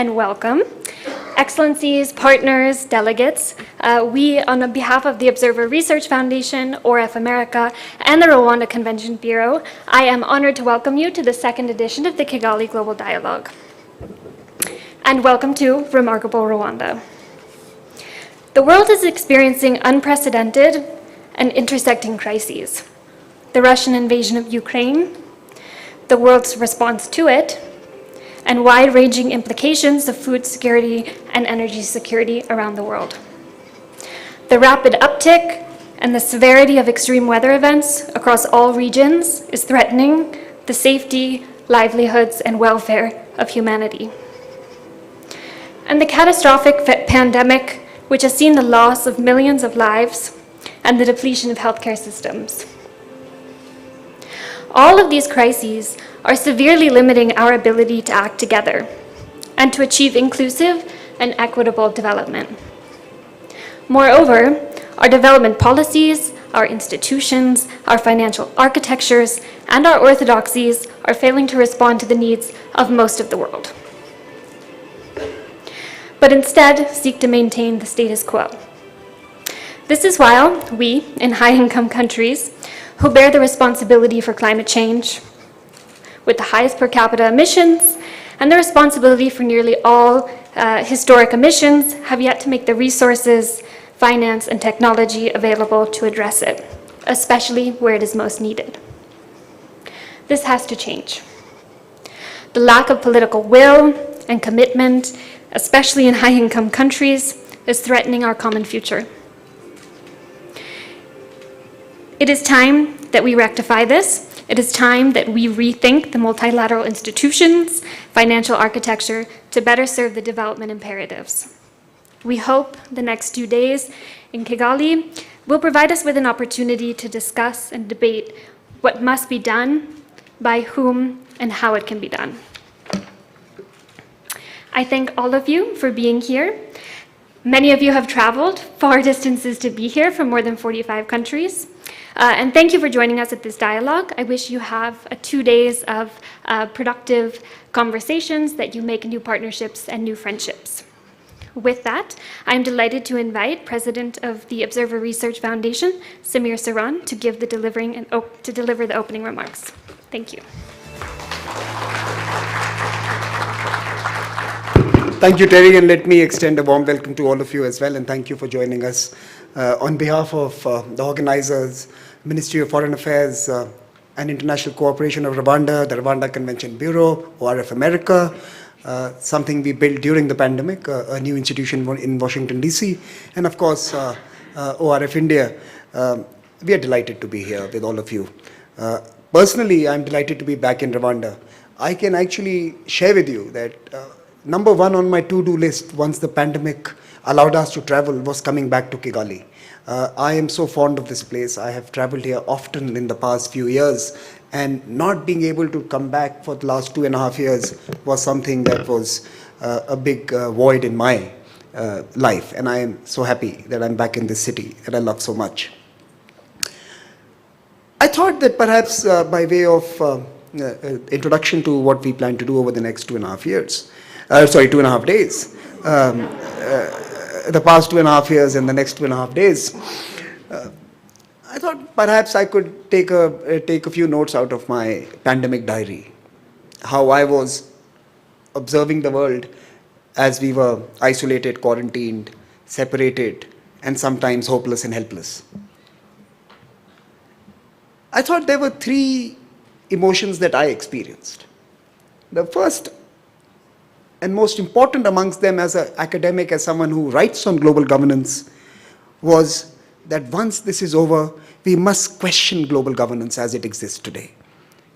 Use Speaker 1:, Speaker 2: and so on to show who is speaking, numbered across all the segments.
Speaker 1: and welcome. Excellencies, partners, delegates, we, on behalf of the Observer Research Foundation, ORF America, and the Rwanda Convention Bureau, I am honored to welcome you to the second edition of the Kigali Global Dialogue. And welcome to Remarkable Rwanda. The world is experiencing unprecedented and intersecting crises. The Russian invasion of Ukraine, the world's response to it, and wide-ranging implications of food security and energy security around the world. The rapid uptick and the severity of extreme weather events across all regions is threatening the safety, livelihoods, and welfare of humanity. And the catastrophic pandemic, which has seen the loss of millions of lives and the depletion of healthcare systems. All of these crises are severely limiting our ability to act together and to achieve inclusive and equitable development. Moreover, our development policies, our institutions, our financial architectures, and our orthodoxies are failing to respond to the needs of most of the world, but instead seek to maintain the status quo. This is why we, in high-income countries, who bear the responsibility for climate change, with the highest per capita emissions, and the responsibility for nearly all historic emissions, have yet to make the resources, finance, and technology available to address it, especially where it is most needed. This has to change. The lack of political will and commitment, especially in high-income countries, is threatening our common future. It is time that we rectify this. It is time that we rethink the multilateral institutions, financial architecture to better serve the development imperatives. We hope the next 2 days in Kigali will provide us with an opportunity to discuss and debate what must be done, by whom, and how it can be done. I thank all of you for being here. Many of you have traveled far distances to be here from more than 45 countries. And thank you for joining us at this dialogue. I wish you have 2 days of productive conversations, that you make new partnerships and new friendships. With that, I'm delighted to invite President of the Observer Research Foundation, Samir Saran, to deliver the opening remarks. Thank you.
Speaker 2: Thank you, Terri, and let me extend a warm welcome to all of you as well, and thank you for joining us. On behalf of the organizers, Ministry of Foreign Affairs and International Cooperation of Rwanda, the Rwanda Convention Bureau, ORF America, something we built during the pandemic, a new institution in Washington, D.C., and of course, ORF India. We are delighted to be here with all of you. Personally, I'm delighted to be back in Rwanda. I can actually share with you that number one on my to-do list once the pandemic allowed us to travel was coming back to Kigali. I am so fond of this place. I have traveled here often in the past few years, and not being able to come back for the last 2.5 years was something that was a big void in my life, and I am so happy that I'm back in this city that I love so much. I thought that perhaps by way of introduction to what we plan to do over the next 2.5 years, 2.5 days, the past 2.5 years and the next 2.5 days, I thought perhaps I could take a few notes out of my pandemic diary, how I was observing the world as we were isolated, quarantined, separated, and sometimes hopeless and helpless. I thought there were 3 emotions that I experienced. The first and most important amongst them as an academic, as someone who writes on global governance, was that once this is over, we must question global governance as it exists today,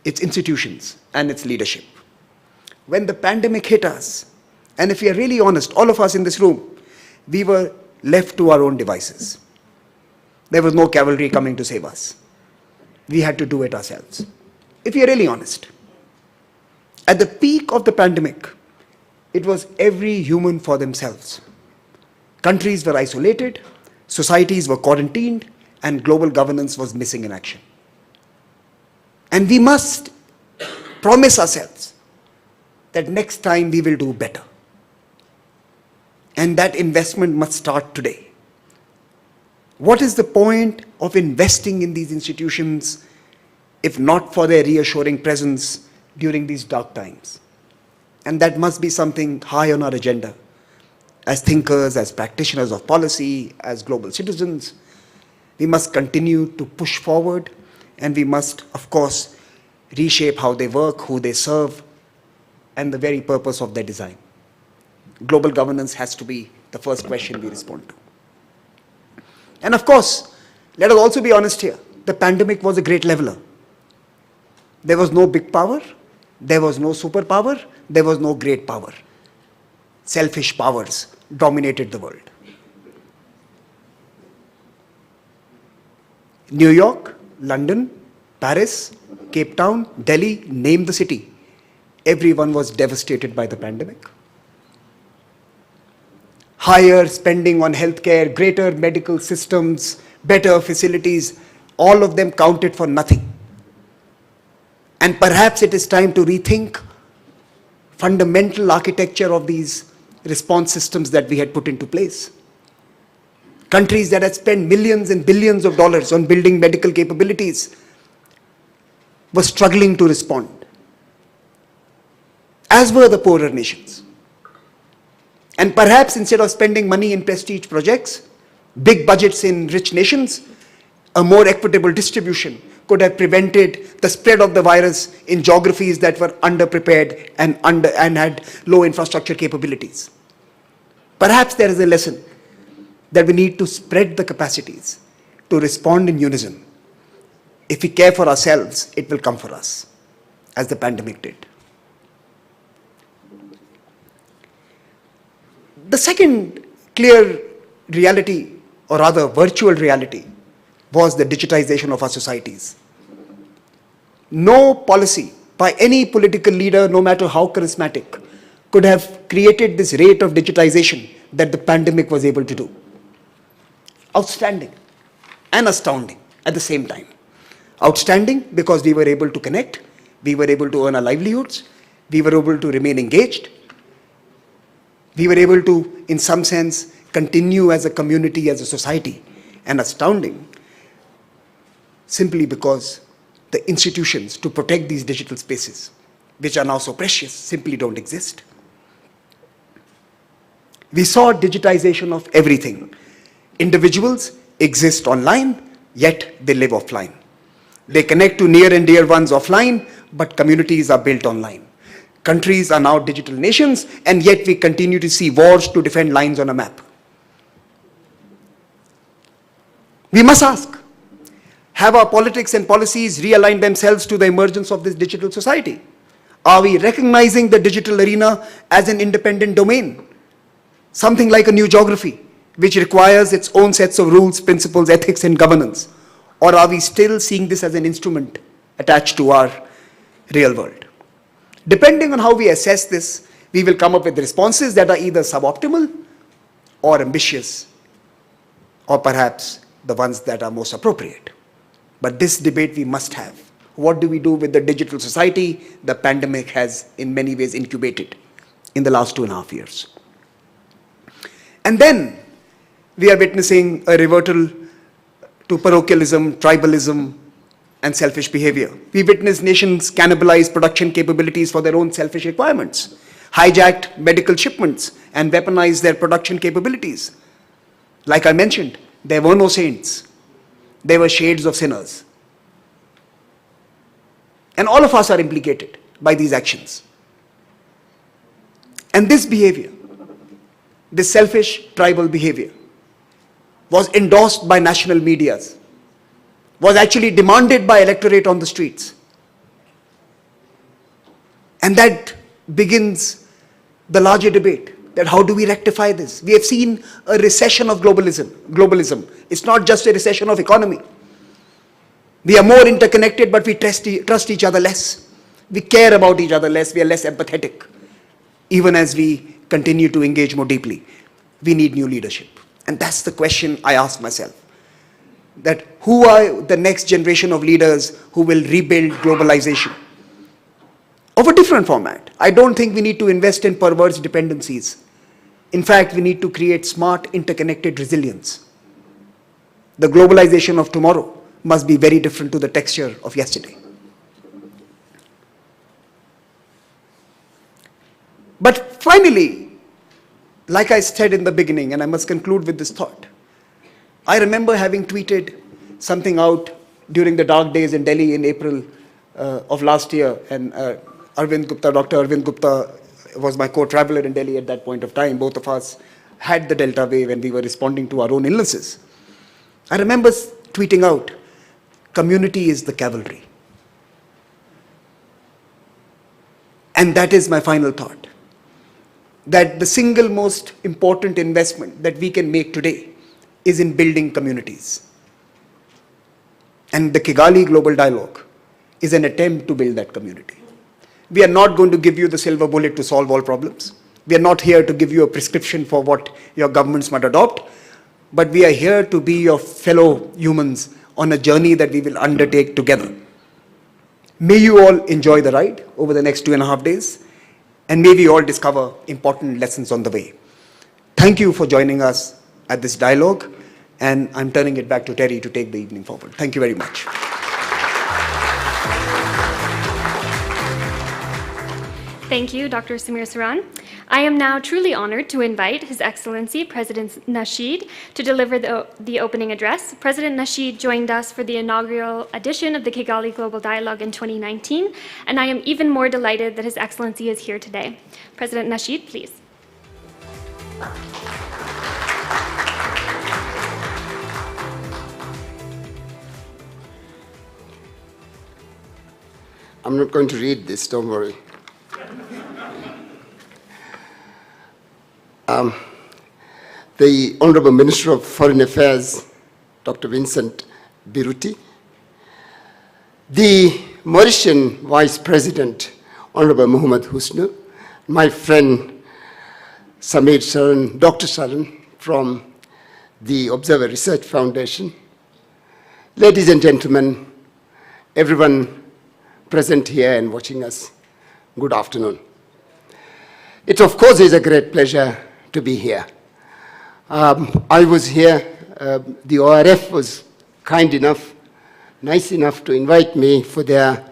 Speaker 2: its institutions and its leadership. When the pandemic hit us, and if we are really honest, all of us in this room, we were left to our own devices. There was no cavalry coming to save us. We had to do it ourselves. If we are really honest, at the peak of the pandemic, it was every human for themselves. Countries were isolated, societies were quarantined, and global governance was missing in action. And we must promise ourselves that next time we will do better. And that investment must start today. What is the point of investing in these institutions if not for their reassuring presence during these dark times? And that must be something high on our agenda. As thinkers, as practitioners of policy, as global citizens, we must continue to push forward, and we must, of course, reshape how they work, who they serve, and the very purpose of their design. Global governance has to be the first question we respond to. And of course, let us also be honest here, the pandemic was a great leveler. There was no big power, there was no superpower, there was no great power. Selfish powers dominated the world. New York, London, Paris, Cape Town, Delhi, name the city. Everyone was devastated by the pandemic. Higher spending on healthcare, greater medical systems, better facilities, all of them counted for nothing. And perhaps it is time to rethink fundamental architecture of these response systems that we had put into place. Countries that had spent millions and billions of dollars on building medical capabilities were struggling to respond, as were the poorer nations. And perhaps instead of spending money in prestige projects, big budgets in rich nations, a more equitable distribution could have prevented the spread of the virus in geographies that were underprepared and had low infrastructure capabilities. Perhaps there is a lesson that we need to spread the capacities to respond in unison. If we care for ourselves, it will come for us, as the pandemic did. The second clear reality, or rather virtual reality, was the digitization of our societies. No policy by any political leader, no matter how charismatic, could have created this rate of digitization that the pandemic was able to do. Outstanding and astounding at the same time. Outstanding because we were able to connect, we were able to earn our livelihoods, we were able to remain engaged, we were able to, in some sense, continue as a community, as a society. And astounding simply because the institutions to protect these digital spaces, which are now so precious, simply don't exist. We saw digitization of everything. Individuals exist online, yet they live offline. They connect to near and dear ones offline, but communities are built online. Countries are now digital nations, and yet we continue to see wars to defend lines on a map. We must ask, have our politics and policies realigned themselves to the emergence of this digital society? Are we recognizing the digital arena as an independent domain? Something like a new geography, which requires its own sets of rules, principles, ethics, and governance? Or are we still seeing this as an instrument attached to our real world? Depending on how we assess this, we will come up with responses that are either suboptimal or ambitious, or perhaps the ones that are most appropriate. But this debate we must have. What do we do with the digital society the pandemic has in many ways incubated in the last 2.5 years? And then we are witnessing a reversal to parochialism, tribalism, and selfish behavior. We witness nations cannibalize production capabilities for their own selfish requirements, hijacked medical shipments, and weaponized their production capabilities. Like I mentioned, there were no saints. There were shades of sinners. And all of us are implicated by these actions. And this behavior, this selfish tribal behavior, was endorsed by national medias, was actually demanded by electorate on the streets. And that begins the larger debate, that how do we rectify this? We have seen a recession of globalism. It's not just a recession of economy. We are more interconnected, but we trust each other less. We care about each other less. We are less empathetic. Even as we continue to engage more deeply, we need new leadership. And that's the question I ask myself. That who are the next generation of leaders who will rebuild globalization of a different format? I don't think we need to invest in perverse dependencies. In fact, we need to create smart, interconnected resilience. The globalization of tomorrow must be very different to the texture of yesterday. But finally, like I said in the beginning, and I must conclude with this thought, I remember having tweeted something out during the dark days in Delhi in April of last year, and Dr. Arvind Gupta was my co-traveler in Delhi at that point of time. Both of us had the Delta wave and we were responding to our own illnesses. I remember tweeting out, community is the cavalry. And that is my final thought, that the single most important investment that we can make today is in building communities. And the Kigali Global Dialogue is an attempt to build that community. We are not going to give you the silver bullet to solve all problems. We are not here to give you a prescription for what your governments might adopt, but we are here to be your fellow humans on a journey that we will undertake together. May you all enjoy the ride over the next 2.5 days, and may we all discover important lessons on the way. Thank you for joining us at this dialogue, and I'm turning it back to Terri to take the evening forward. Thank you very much.
Speaker 1: Thank you, Dr. Samir Saran. I am now truly honored to invite His Excellency President Nasheed to deliver the opening address. President Nasheed joined us for the inaugural edition of the Kigali Global Dialogue in 2019, and I am even more delighted that His Excellency is here today. President Nasheed, please.
Speaker 3: I'm not going to read this, don't worry. The Honorable Minister of Foreign Affairs, Dr. Vincent Biruta, the Mauritian Vice President, Honorable Mohamed, my friend Samir Saran, Dr. Saran from the Observer Research Foundation, ladies and gentlemen, everyone present here and watching us, good afternoon. It, of course, is a great pleasure to be here. I was here, the ORF was kind enough, nice enough to invite me for their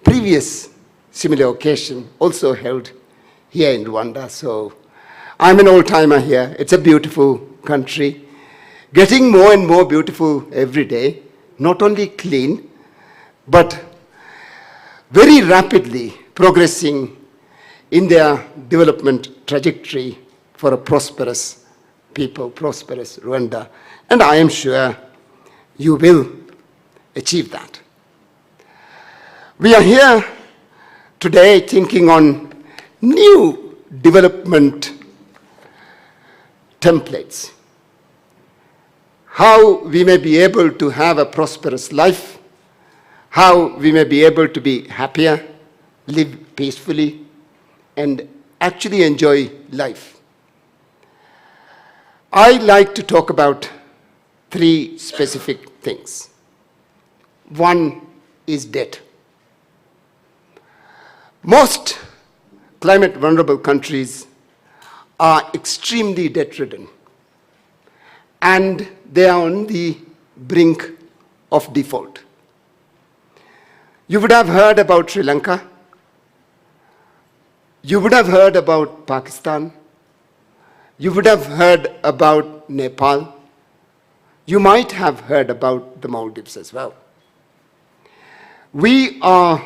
Speaker 3: previous similar occasion, also held here in Rwanda. So I'm an old-timer here. It's a beautiful country, getting more and more beautiful every day, not only clean, but very rapidly progressing in their development trajectory for a prosperous people, prosperous Rwanda. And I am sure you will achieve that. We are here today thinking on new development templates, how we may be able to have a prosperous life, how we may be able to be happier, live peacefully, and actually enjoy life. I like to talk about 3 specific things. One is debt. Most climate vulnerable countries are extremely debt-ridden, and they are on the brink of default. You would have heard about Sri Lanka. You would have heard about Pakistan. You would have heard about Nepal. You might have heard about the Maldives as well. We are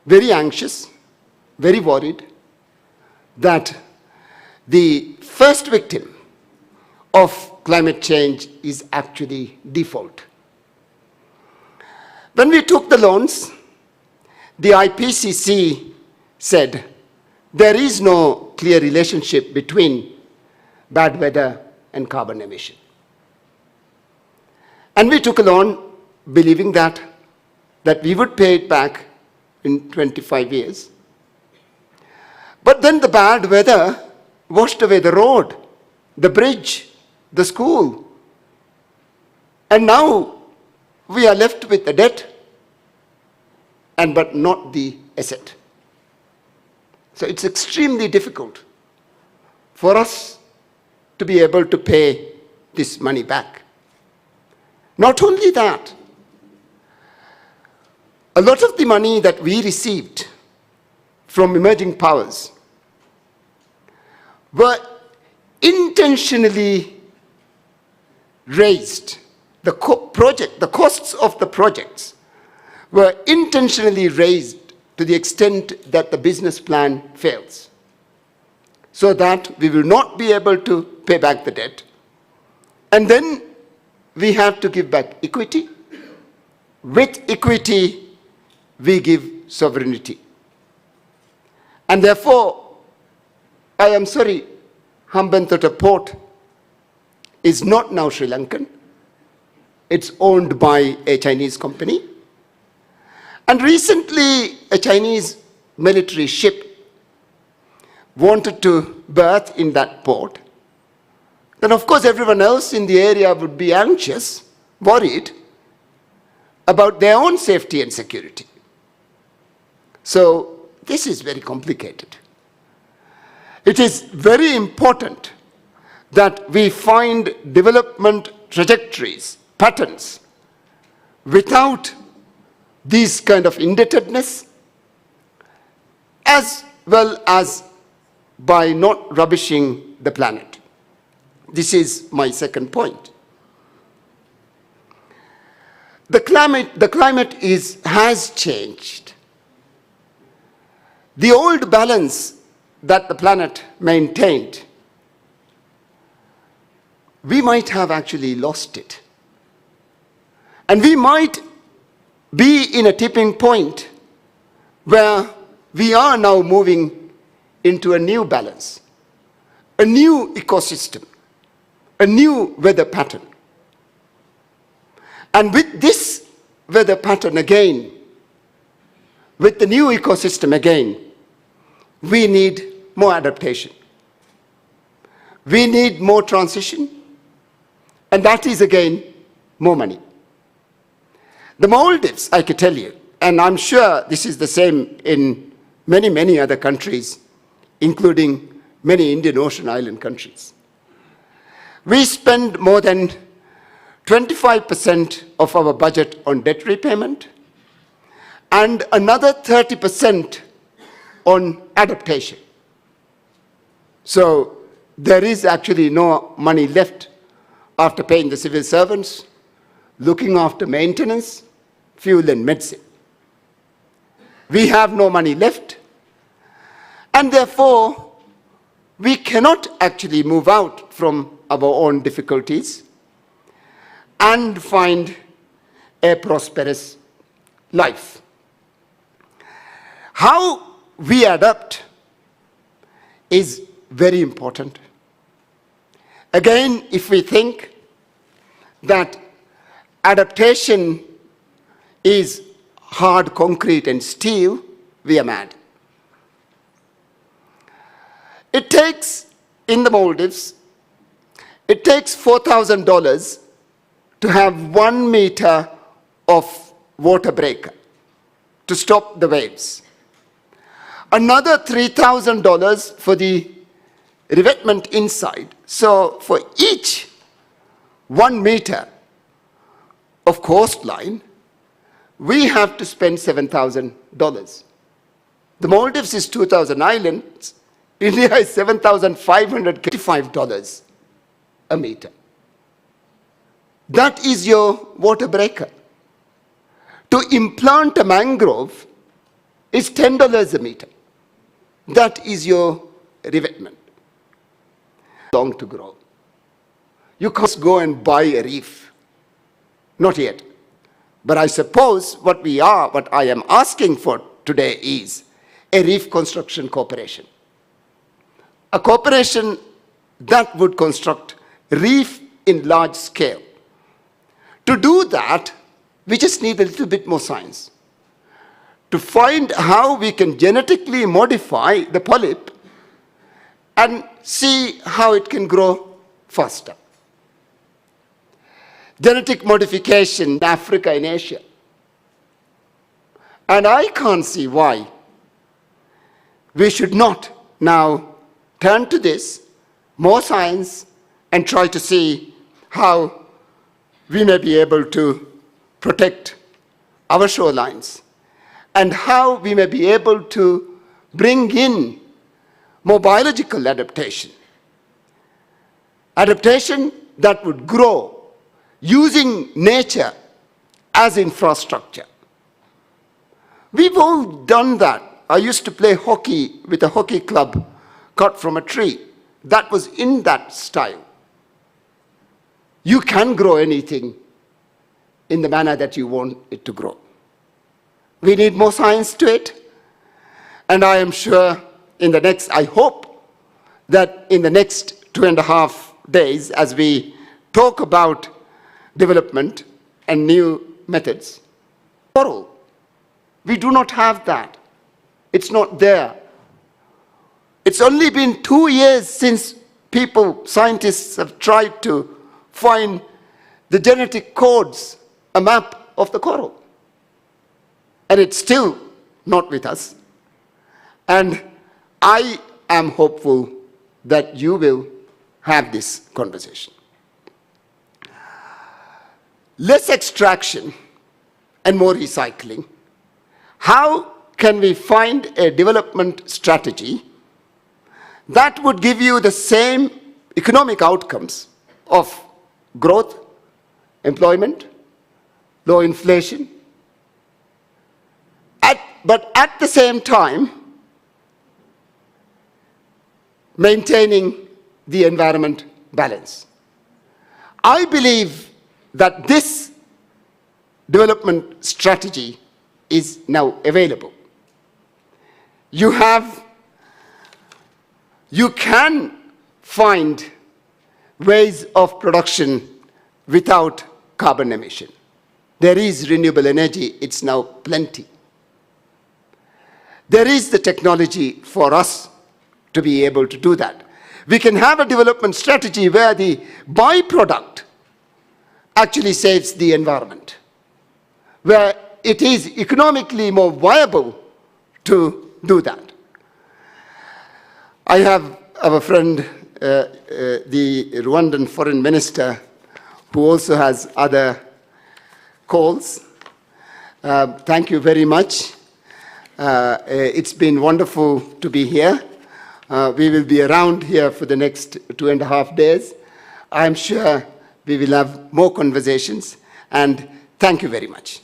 Speaker 3: very anxious, very worried that the first victim of climate change is actually default. When we took the loans, the IPCC said there is no clear relationship between bad weather and carbon emission. And we took a loan believing that we would pay it back in 25 years. But then the bad weather washed away the road, the bridge, the school. And now we are left with the debt, but not the asset. So it's extremely difficult for us to be able to pay this money back. Not only that, a lot of the money that we received from emerging powers were intentionally raised. The costs of the projects were intentionally raised to the extent that the business plan fails, so that we will not be able to pay back the debt. And then we have to give back equity. With equity, we give sovereignty. And therefore, I am sorry, Hambantota Port is not now Sri Lankan. It's owned by a Chinese company. And recently, a Chinese military ship wanted to berth in that port. Then, of course, everyone else in the area would be anxious, worried about their own safety and security. So, this is very complicated. It is very important that we find development trajectories, patterns, without these kind of indebtedness, as well as by not rubbishing the planet. This is my second point. The climate has changed. The old balance that the planet maintained, we might have actually lost it. And we might be in a tipping point where we are now moving into a new balance, a new ecosystem, a new weather pattern. And with this weather pattern again, with the new ecosystem again, we need more adaptation. We need more transition, and that is again more money. The Maldives, I could tell you, and I'm sure this is the same in many, many other countries, including many Indian Ocean island countries. We spend more than 25% of our budget on debt repayment and another 30% on adaptation. So there is actually no money left after paying the civil servants, looking after maintenance, fuel and medicine. We have no money left, and therefore we cannot actually move out from our own difficulties and find a prosperous life. How we adapt is very important. Again, if we think that adaptation is hard concrete and steel, we are mad. It takes, in the Maldives, it takes $4,000 to have 1 meter of water breaker to stop the waves. Another $3,000 for the revetment inside. So for each 1 meter of coastline, we have to spend $7,000. The Maldives is 2,000 islands. India is $7,585 a meter. That is your water breaker. To implant a mangrove is $10 a meter. That is your revetment. Long to grow. You can't go and buy a reef. Not yet. But I suppose what I am asking for today is a reef construction corporation. A corporation that would construct reef in large scale. To do that, we just need a little bit more science. To find how we can genetically modify the polyp and see how it can grow faster. Genetic modification in Africa and Asia. And I can't see why we should not now turn to this, more science, and try to see how we may be able to protect our shorelines and how we may be able to bring in more biological adaptation. Adaptation that would grow using nature as infrastructure. We've all done that. I used to play hockey with a hockey club cut from a tree. That was in that style. You can grow anything in the manner that you want it to grow. We need more science to it. And I am sure I hope that in the next 2.5 days, as we talk about development and new methods, coral, we do not have that. It's not there. It's only been 2 years since scientists have tried to find the genetic codes, a map of the coral. And it's still not with us. And I am hopeful that you will have this conversation. Less extraction and more recycling. How can we find a development strategy that would give you the same economic outcomes of growth, employment, low inflation, but at the same time, maintaining the environment balance? I believe that this development strategy is now available. You can find ways of production without carbon emission. There is renewable energy, it's now plenty. There is the technology for us to be able to do that. We can have a development strategy where the byproduct actually saves the environment, where it is economically more viable to do that. I have our friend, the Rwandan foreign minister, who also has other calls. Thank you very much. It's been wonderful to be here. We will be around here for the next 2.5 days. I'm sure we will have more conversations, and thank you very much.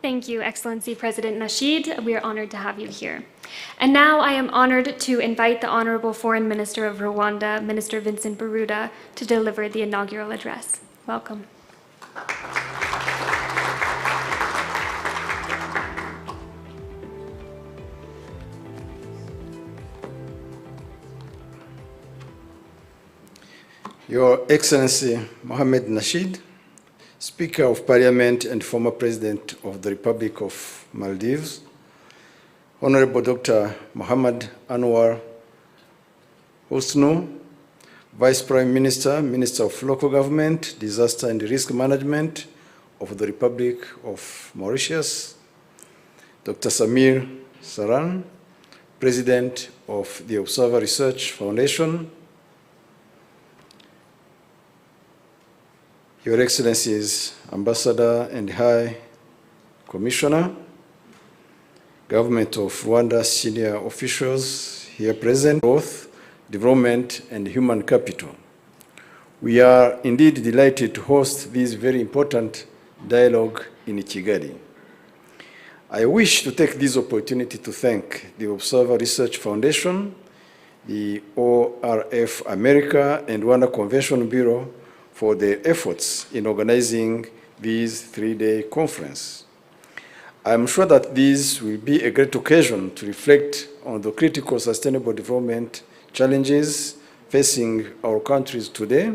Speaker 1: Thank you, Excellency President Nasheed. We are honored to have you here. And now I am honored to invite the Honorable Foreign Minister of Rwanda, Minister Vincent Biruta, to deliver the inaugural address. Welcome.
Speaker 4: Your Excellency Mohamed Nasheed, Speaker of Parliament and former President of the Republic of Maldives, Honorable Dr. Mohamed Anwar Husnu, Vice Prime Minister, Minister of Local Government, Disaster and Risk Management of the Republic of Mauritius, Dr. Samir Saran, President of the Observer Research Foundation, Your Excellencies, Ambassador and High Commissioner, Government of Rwanda senior officials here present, both development and human capital. We are indeed delighted to host this very important dialogue in Kigali. I wish to take this opportunity to thank the Observer Research Foundation, the ORF America, and Rwanda Convention Bureau for their efforts in organizing this 3-day conference. I am sure that this will be a great occasion to reflect on the critical sustainable development challenges facing our countries today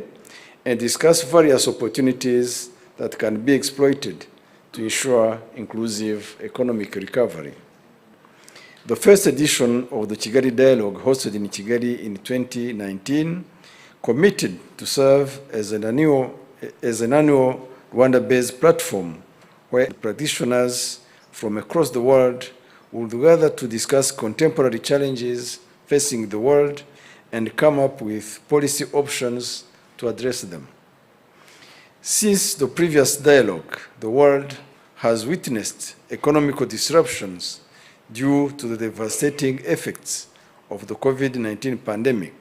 Speaker 4: and discuss various opportunities that can be exploited to ensure inclusive economic recovery. The first edition of the Kigali Dialogue, hosted in Kigali in 2019, committed to serve as an annual Rwanda-based platform where practitioners from across the world will gather to discuss contemporary challenges facing the world and come up with policy options to address them. Since the previous dialogue, the world has witnessed economic disruptions due to the devastating effects of the COVID-19 pandemic.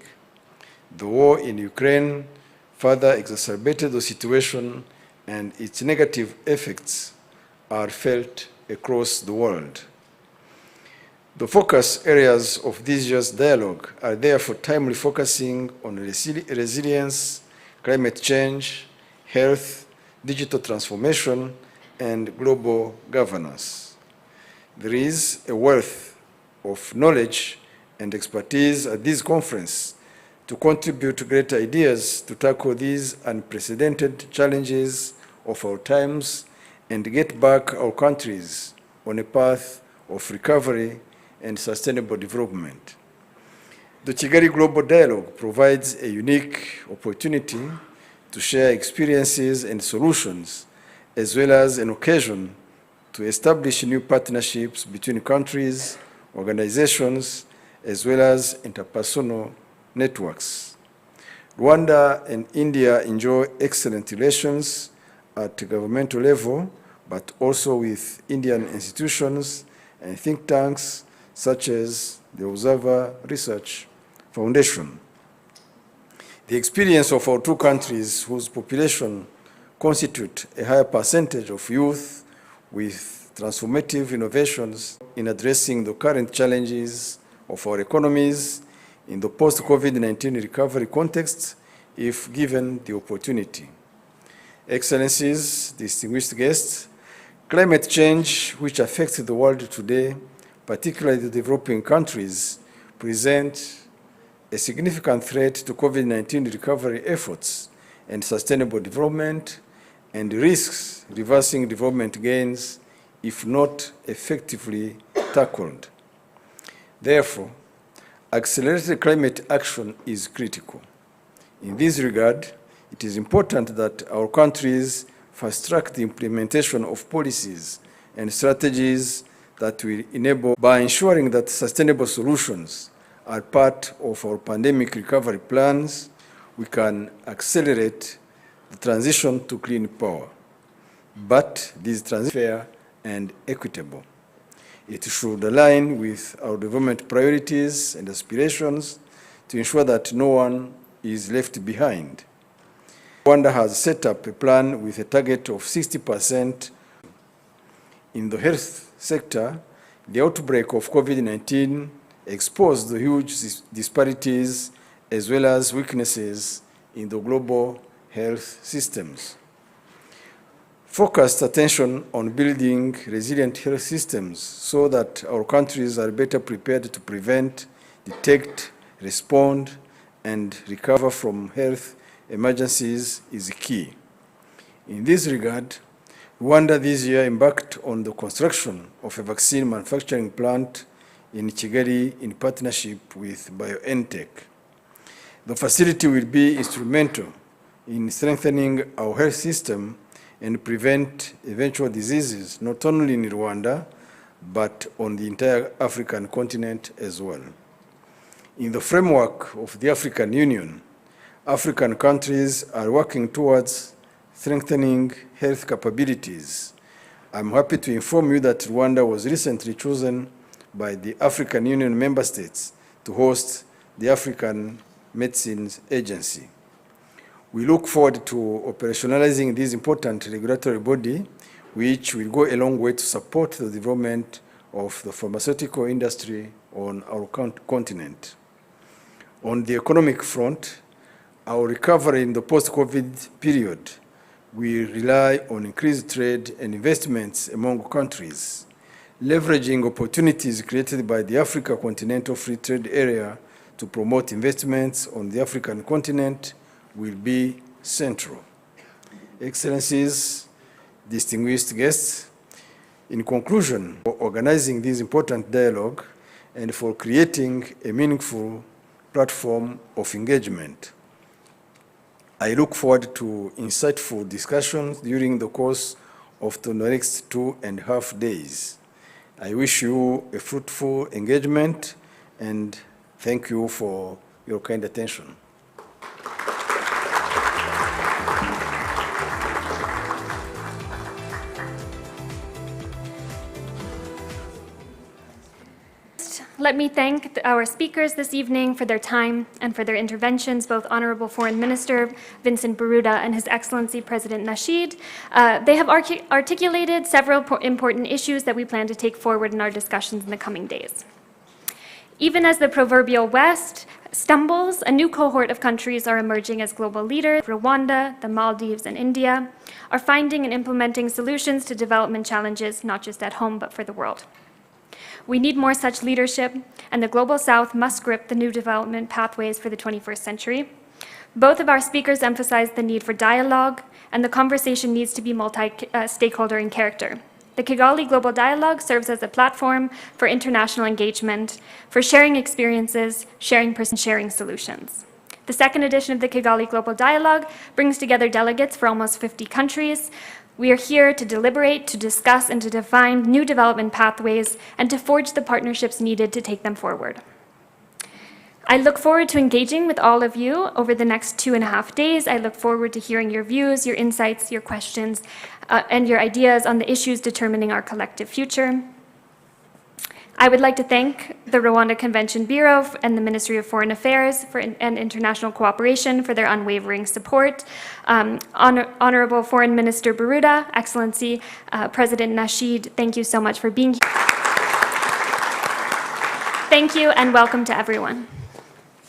Speaker 4: The war in Ukraine further exacerbated the situation, and its negative effects are felt across the world. The focus areas of this year's dialogue are therefore timely focusing on resilience, climate change, health, digital transformation, and global governance. There is a wealth of knowledge and expertise at this conference to contribute great ideas to tackle these unprecedented challenges of our times and get back our countries on a path of recovery and sustainable development. The Kigali Global Dialogue provides a unique opportunity to share experiences and solutions, as well as an occasion to establish new partnerships between countries, organizations, as well as interpersonal networks. Rwanda and India enjoy excellent relations at governmental level, but also with Indian institutions and think tanks such as the Observer Research Foundation. The experience of our two countries, whose population constitute a higher percentage of youth with transformative innovations in addressing the current challenges of our economies in the post-COVID-19 recovery context, if given the opportunity. Excellencies, distinguished guests, climate change, which affects the world today, particularly the developing countries, present a significant threat to COVID-19 recovery efforts and sustainable development, and risks reversing development gains if not effectively tackled. Therefore, accelerated climate action is critical. In this regard, it is important that our countries fast-track the implementation of policies and strategies that will enable, by ensuring that sustainable solutions are part of our pandemic recovery plans, we can accelerate the transition to clean power. But this transition is fair and equitable. It should align with our development priorities and aspirations to ensure that no one is left behind. Rwanda has set up a plan with a target of 60%. In the health sector, the outbreak of COVID-19 exposed the huge disparities as well as weaknesses in the global health systems. Focused attention on building resilient health systems so that our countries are better prepared to prevent, detect, respond, and recover from health emergencies is key. In this regard, Rwanda this year embarked on the construction of a vaccine manufacturing plant in Kigali in partnership with BioNTech. The facility will be instrumental in strengthening our health system and prevent eventual diseases, not only in Rwanda, but on the entire African continent as well. In the framework of the African Union, African countries are working towards strengthening health capabilities. I'm happy to inform you that Rwanda was recently chosen by the African Union member states to host the African Medicines Agency. We look forward to operationalizing this important regulatory body, which will go a long way to support the development of the pharmaceutical industry on our continent. On the economic front, our recovery in the post-COVID period will rely on increased trade and investments among countries. Leveraging opportunities created by the Africa Continental Free Trade Area to promote investments on the African continent will be central. Excellencies, distinguished guests, in conclusion, for organizing this important dialogue and for creating a meaningful platform of engagement, I look forward to insightful discussions during the course of the next 2.5 days. I wish you a fruitful engagement and thank you for your kind attention.
Speaker 1: Let me thank our speakers this evening for their time and for their interventions, both Honorable Foreign Minister Vincent Biruta and His Excellency President Nasheed. They have articulated several important issues that we plan to take forward in our discussions in the coming days. Even as the proverbial West stumbles, a new cohort of countries are emerging as global leaders. Rwanda, the Maldives, and India are finding and implementing solutions to development challenges, not just at home, but for the world. We need more such leadership, and the Global South must grip the new development pathways for the 21st century. Both of our speakers emphasized the need for dialogue, and the conversation needs to be multi-stakeholder in character. The Kigali Global Dialogue serves as a platform for international engagement, for sharing experiences, sharing solutions. The second edition of the Kigali Global Dialogue brings together delegates for almost 50 countries. We are here to deliberate, to discuss, and to define new development pathways and to forge the partnerships needed to take them forward. I look forward to engaging with all of you over the next 2.5 days. I look forward to hearing your views, your insights, your questions, and your ideas on the issues determining our collective future. I would like to thank the Rwanda Convention Bureau and the Ministry of Foreign Affairs and International Cooperation for their unwavering support. Honorable Foreign Minister Biruta, Excellency President Nasheed, thank you so much for being here. Thank you and welcome to everyone.